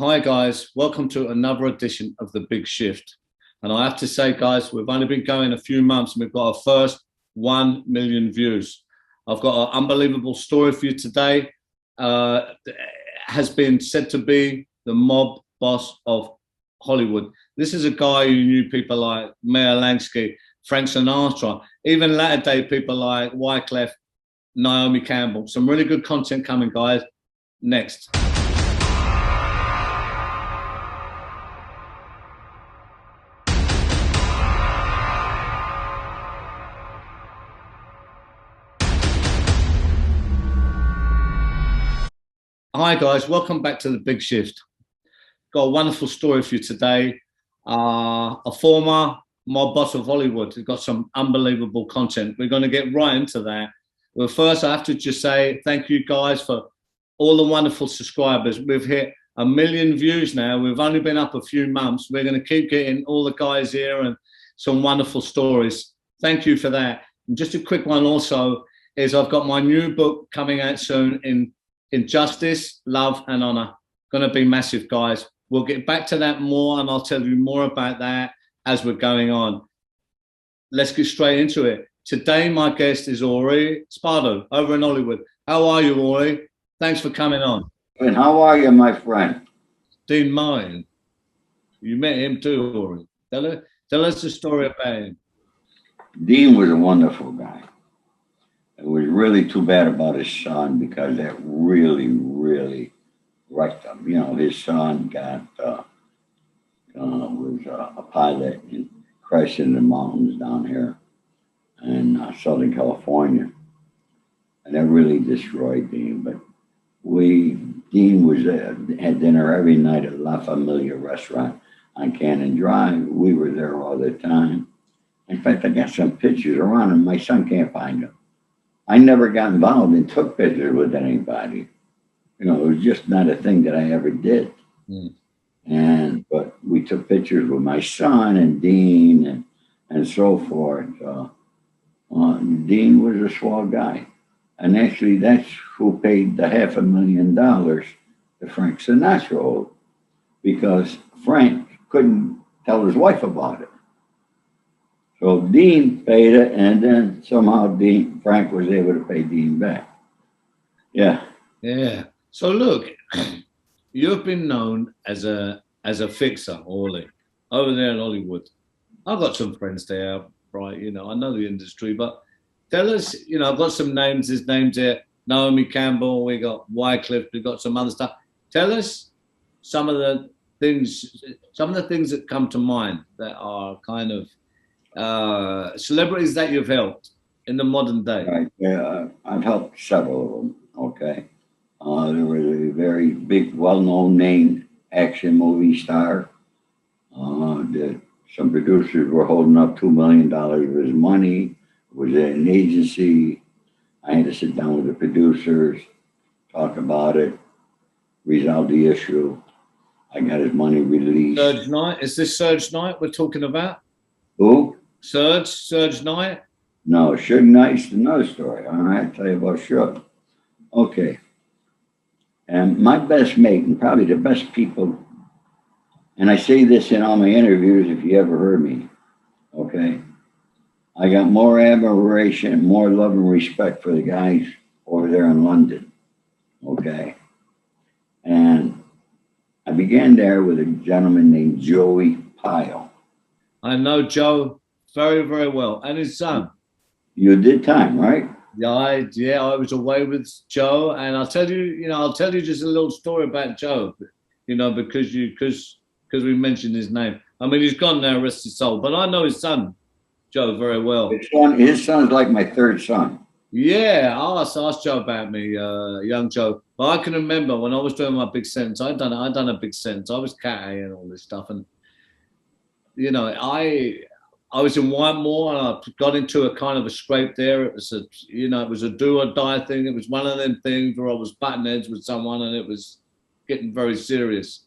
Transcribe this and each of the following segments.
Hi guys, welcome to another edition of The Big Shift. And I have to say, guys, we've only been going a few months and we've got our first 1 million views. I've got an unbelievable story for you today. Has been said to be the mob boss of Hollywood. This is a guy who knew people like Meyer Lansky, Frank Sinatra, even latter day people like Wycliffe, Naomi Campbell. Some really good content coming, guys. Next. Hi guys, welcome back to The Big Shift. Got a wonderful story for you today. A former mob boss of Hollywood who got some unbelievable content. We're going to get right into that. But first, I have to just say thank you guys for all the wonderful subscribers. We've hit 1 million views now. We've only been up a few months. We're going to keep getting all the guys here and some wonderful stories. Thank you for that. And just a quick one also is I've got my new book coming out soon in Justice, Love and Honor. Going to be massive, guys. We'll get back to that more and I'll tell you more about that as we're going on. Let's get straight into it. Today, my guest is Ori Spado over in Hollywood. How are you, Ori? Thanks for coming on. And how are you, my friend? Dean Martin. You met him too, Ori. Tell us the story about him. Dean was a wonderful guy. It was really too bad about his son because that really wrecked him. You know, his son was a pilot and crashed in the mountains down here in Southern California. And that really destroyed Dean. But Dean was had dinner every night at La Familia restaurant on Cannon Drive. We were there all the time. In fact, I got some pictures around and my son can't find them. I never got involved and took pictures with anybody. You know, it was just not a thing that I ever did. But we took pictures with my son and Dean and so forth. Dean was a swell guy. And actually, that's who paid the $500,000 to Frank Sinatra because Frank couldn't tell his wife about it. So Dean paid it, and then somehow Frank was able to pay Dean back. Yeah. Yeah. So look, you've been known as a fixer, Orly, over there in Hollywood. I've got some friends there, right? You know, I know the industry, but tell us, you know, I've got some names. There's names here. Naomi Campbell. We got Wycliffe. We got some other stuff. Tell us some of the things that come to mind that are kind of celebrities that you've helped in the modern day. Right. Yeah, I've helped several of them. Okay. There was a very big, well-known name action movie star. That some producers were holding up $2 million of his money. It was at an agency. I had to sit down with the producers, talk about it, resolve the issue. I got his money released. Suge Knight? Is this Suge Knight we're talking about? Who? Suge Knight? No, Suge Knight's another story. All right, I'll tell you about Suge. Okay. And my best mate, and probably the best people, and I say this in all my interviews if you ever heard me, okay? I got more admiration, more love and respect for the guys over there in London, okay? And I began there with a gentleman named Joey Pyle. I know Joe very, very well, and his son. You did time, right? Yeah, I was away with Joe, and I'll tell you just a little story about Joe, you know, because we mentioned his name. I mean, he's gone now, rest his soul, but I know his son, Joe, very well. His son's like my third son. Yeah, ask Joe about me, young Joe. But I can remember when I was doing my big sentence, I'd done a big sentence. I was cat A and all this stuff, and you know, I was in Whitemore and I got into a kind of a scrape there. It was a do or die thing. It was one of them things where I was butting heads with someone and it was getting very serious.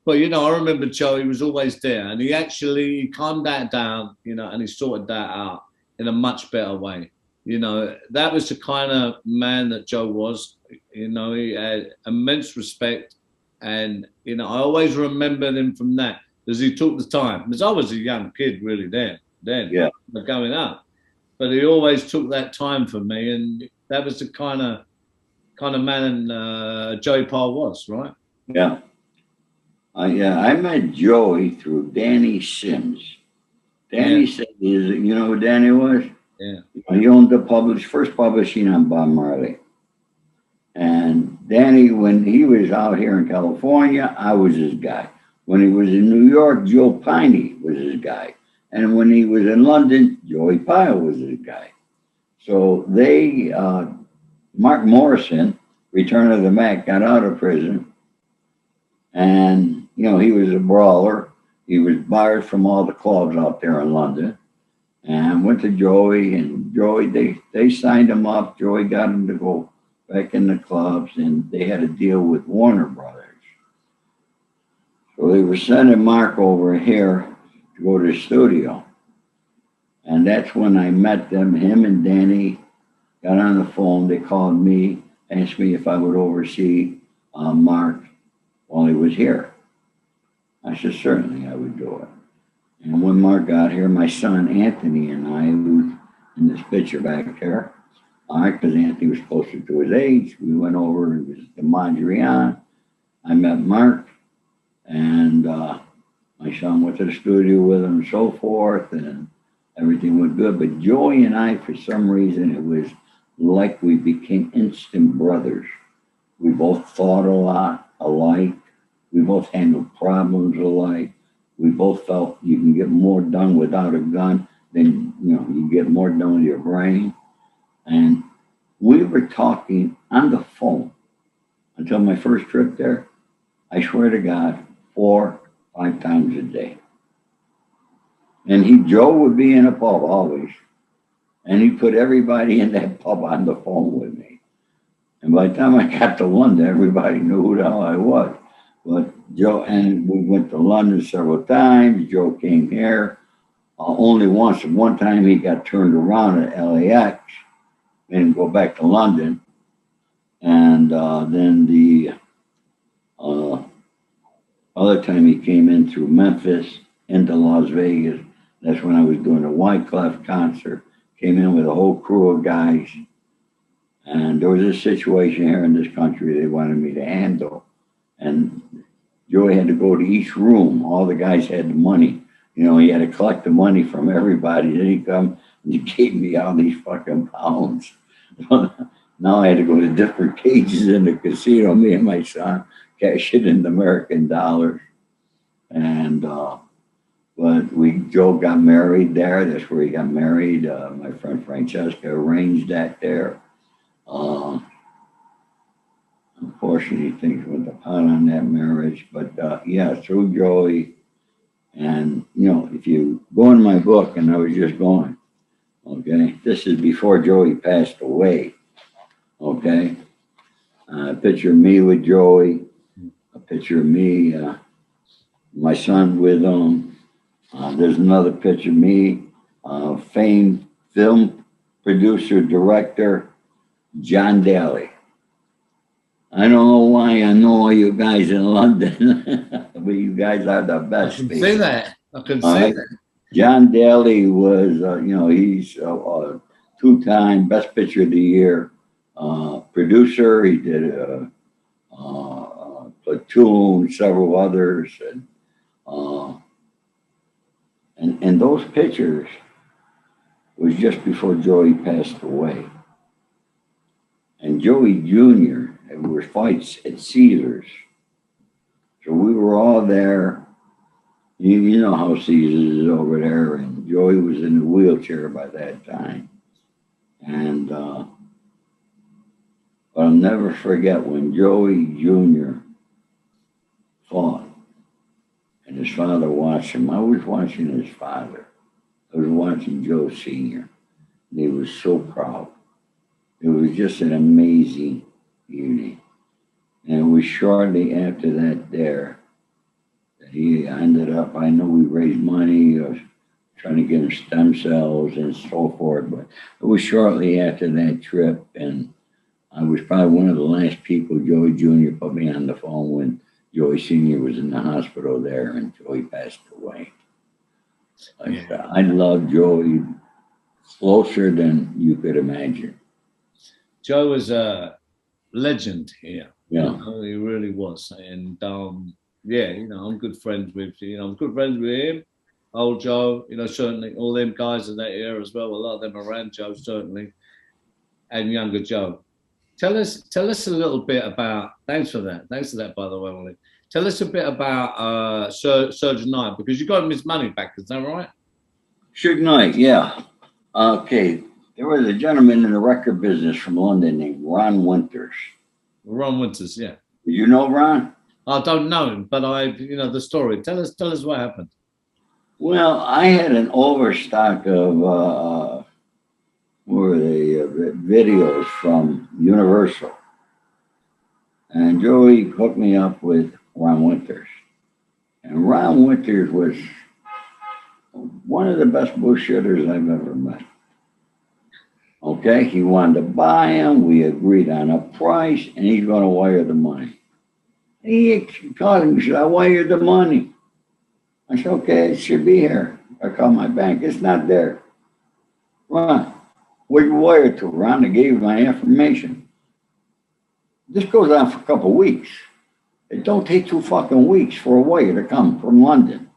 But, you know, I remember Joe, he was always there and he calmed that down, you know, and he sorted that out in a much better way. You know, that was the kind of man that Joe was. You know, he had immense respect And, you know, I always remembered him from that because he took the time. Because I was a young kid really then Yeah. going up. But he always took that time for me. And that was the kind of man Joey Pyle was, right? Yeah. I met Joey through Danny Sims. Yeah, Danny Sims is, you know who Danny was? yeah, He owned the first publishing on Bob Marley. And Danny, when he was out here in California, I was his guy. When he was in New York, Joe Piney was his guy. And when he was in London, Joey Pyle was his guy. So Mark Morrison, Return of the Mac, got out of prison. And, you know, he was a brawler. He was barred from all the clubs out there in London. And went to Joey, and Joey, they signed him up. Joey got him to go back in the clubs, and they had a deal with Warner Brothers. So they were sending Mark over here to go to the studio. And that's when I met them. Him and Danny got on the phone. They called me, asked me if I would oversee Mark while he was here. I said, certainly I would do it. And when Mark got here, my son Anthony and I, who's in this picture back there, all right, because Anthony was closer to his age, we went over, it was the Mondrian. I met Mark, and my son went to the studio with him and so forth, and everything went good. But Joey and I, for some reason, it was like we became instant brothers. We both thought a lot alike. We both handled problems alike. We both felt you can get more done without a gun than, you know, you get more done with your brain. And we were talking on the phone until my first trip there. I swear to God, 4, 5 times a day. And Joe would be in a pub always. And he put everybody in that pub on the phone with me. And by the time I got to London, everybody knew who the hell I was. But Joe, and we went to London several times. Joe came here only once. One time he got turned around at LAX and go back to London. And then the other time he came in through Memphis into Las Vegas. That's when I was doing a Wycliffe concert. Came in with a whole crew of guys. And there was a situation here in this country they wanted me to handle. And Joey had to go to each room. All the guys had the money. You know, he had to collect the money from everybody. Then he come and he gave me all these fucking pounds. Now I had to go to different cages in the casino, me and my son, cash it in American dollars. And, but Joe got married there. That's where he got married. My friend Francesca arranged that there. Unfortunately, things went apart on that marriage. But yeah, through Joey. And, you know, if you go in my book, and I was just going, okay, this is before Joey passed away. Okay. A picture of me with Joey, a picture of me, my son with him. There's another picture of me, famed film producer, director, John Daly. I don't know why I know all you guys in London, but you guys are the best. I can see that. I can see that. John Daly was, you know, he's a 2-time Best Picture of the Year producer. He did Platoon, several others, and those pictures was just before Joey passed away. And Joey Jr., there were fights at Caesars. So we were all there. You know how Caesars is over there. And Joey was in a wheelchair by that time. And but I'll never forget when Joey Jr. fought and his father watched him. I was watching his father. I was watching Joe Sr. And he was so proud. It was just an amazing evening. And it was shortly after that there that he ended up, I know we raised money, trying to get him stem cells and so forth, but it was shortly after that trip, and I was probably one of the last people Joey Jr. put me on the phone when Joey Sr. was in the hospital there, and Joey passed away. I love Joey closer than you could imagine. Joe was a legend here. Yeah. You know, he really was. And yeah, you know, I'm good friends with him, old Joe, you know, certainly all them guys in that era as well. A lot of them around Joe, certainly, and younger Joe. Tell us a little bit about. Thanks for that, by the way, Wally. Tell us a bit about Suge Knight, because you got him his money back. Is that right? Suge Knight, yeah. Okay, there was a gentleman in the record business from London named Ron Winters. Ron Winters, yeah. Do you know Ron? I don't know him, but you know the story. Tell us what happened. Well, I had an overstock of videos from Universal, and Joey hooked me up with Ron Winters, and Ron Winters was one of the best bullshitters I've ever met. Okay, he wanted to buy him. We agreed on a price, and he's going to wire the money. He called him. He said, "I wired the money." I said, "Okay, it should be here." I called my bank. It's not there. Ron, where you wire to? Ron, I gave you my information. This goes on for a couple of weeks. It don't take 2 fucking weeks for a wire to come from London.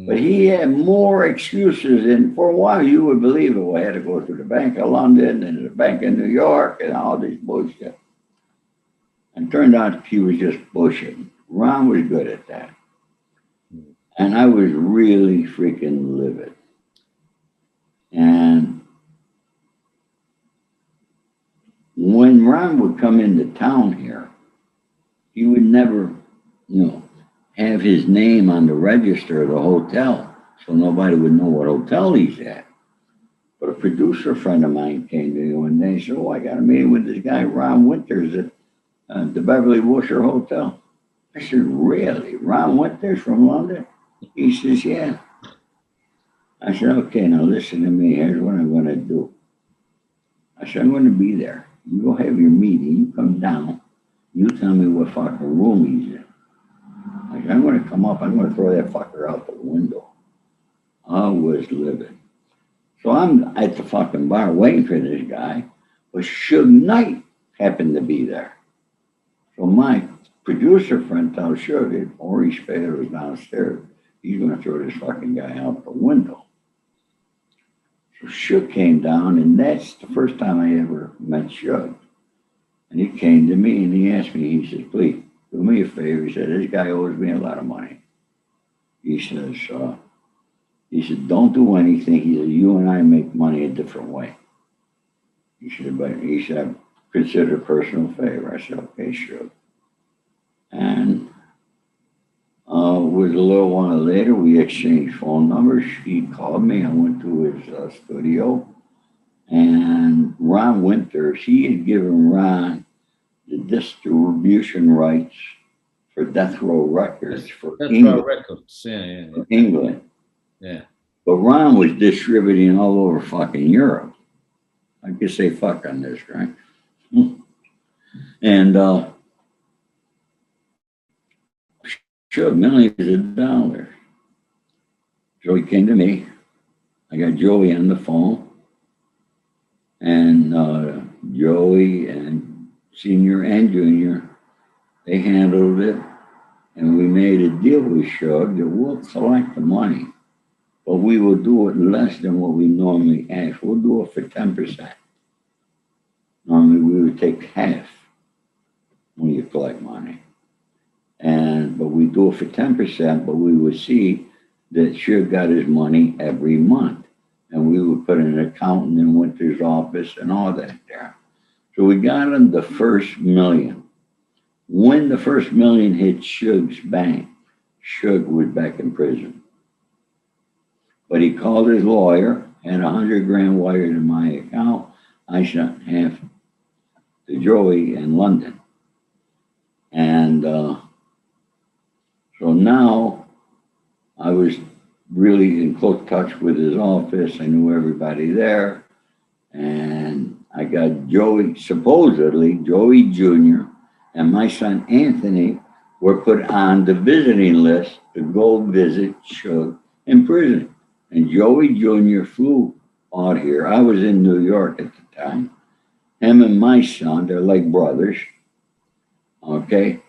But he had more excuses, and for a while you would believe it. I had to go to the Bank of London and the Bank of New York and all this bullshit. And it turned out he was just bullshitting. Ron was good at that. And I was really freaking livid. And when Ron would come into town here, he would never, have his name on the register of the hotel, so nobody would know what hotel he's at. But a producer friend of mine came to me one day and said, "Oh, I got a meeting with this guy, Ron Winters, at the Beverly Wilshire Hotel." I said, "Really? Ron Winters from London?" He says, "Yeah." I said, "Okay, now listen to me. Here's what I'm going to do." I said, "I'm going to be there. You go have your meeting. You come down. You tell me what fucking room he's in. Like, I'm going to come up. I'm going to throw that fucker out the window." I was livid. So I'm at the fucking bar waiting for this guy, but Suge Knight happened to be there. So my producer friend tells Suge, Ori Spado is downstairs. He's going to throw this fucking guy out the window. So Suge came down, and that's the first time I ever met Suge. And he came to me and he asked me, he said, "Please, do me a favor." He said, "This guy owes me a lot of money." He says, "Don't do anything." He said, "You and I make money a different way." He said, "Consider it a personal favor." I said, "Okay, sure." And with a little while later, we exchanged phone numbers. He called me. I went to his studio. And Ron Winters, he had given Ron the distribution rights for Death Row Records for England. Records, yeah. For England. Yeah. But Ron was distributing all over fucking Europe. I could say fuck on this, right? And sure, millions of dollars. So he came to me. I got Joey on the phone. And Joey and Senior and Junior, they handled it. And we made a deal with Suge that we'll collect the money, but we will do it less than what we normally ask. We'll do it for 10%. Normally we would take half when you collect money. But we do it for 10%, but we would see that Suge got his money every month. And we would put an accountant in Winter's office and all that there. So we got him the first $1 million. When the first $1 million hit Suge's bank, Suge was back in prison. But he called his lawyer, had $100,000 wired in my account. I sent half to Joey in London. And so now I was really in close touch with his office. I knew everybody there. And I got Joey, supposedly Joey Jr., and my son Anthony were put on the visiting list to go visit Suge in prison. And Joey Jr. flew out here. I was in New York at the time. Him and my son, they're like brothers. Okay.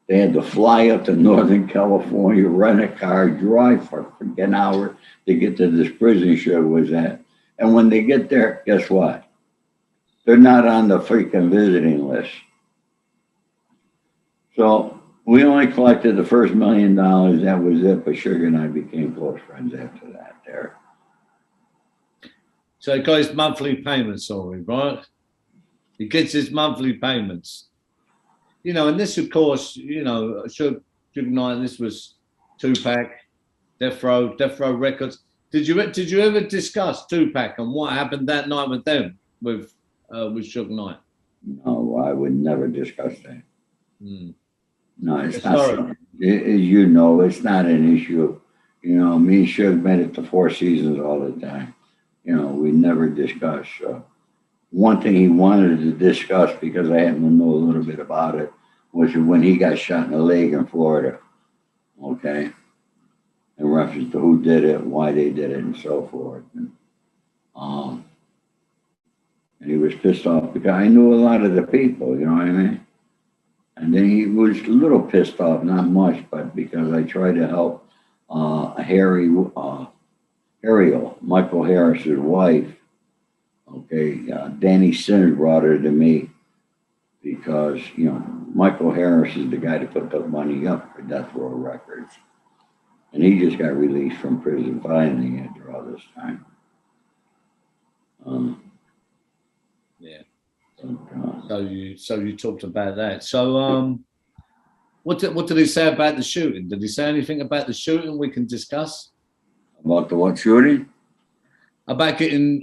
They had to fly up to Northern California, rent a car, drive for an hour to get to this prison Suge was at. And when they get there, guess what? They're not on the freaking visiting list. So we only collected the first $1 million. That was it. But Suge and I became close friends after that there. So he got his monthly payments, sorry, right? He gets his monthly payments. You know, and this, of course, you know, Suge Knight, this was Tupac, Death Row Records. Did you ever discuss Tupac and what happened that night with them, with Suge Knight? No, I would never discuss that. Mm. No, it's not. As you know, it's not an issue. You know, me and Suge met at the Four Seasons all the time. You know, we never discuss. One thing he wanted to discuss, because I happen to know a little bit about it, was when he got shot in the leg in Florida. Okay. In reference to who did it, why they did it, and so forth. And he was pissed off because I knew a lot of the people, you know what I mean? And then he was a little pissed off, not much, but because I tried to help Ariel, Michael Harris's wife. Okay, Danny Sinners brought her to me because, you know, Michael Harris is the guy that put the money up for Death Row Records. And he just got released from prison finally after all this time. Yeah. So you talked about that. So what did he say about the shooting? Did he say anything about the shooting we can discuss? About the what shooting? About getting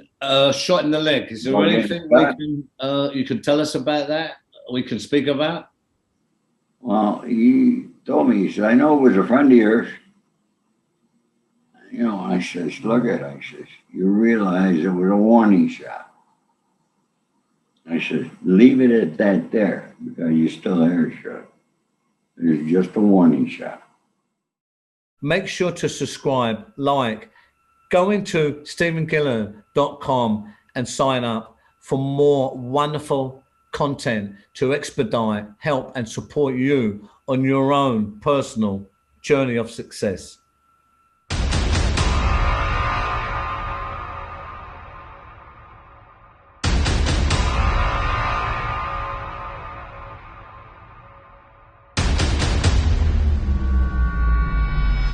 shot in the leg. Is there anything you can tell us about that? We can speak about? Well, he told me, he said, I know it was a friend of yours. You know, I says, look at it. I says, you realize it was a warning shot. I said, leave it at that there, because you still air shot. It's just a warning shot. Make sure to subscribe, like, go into StephenGillen.com and sign up for more wonderful content to expedite, help, and support you on your own personal journey of success.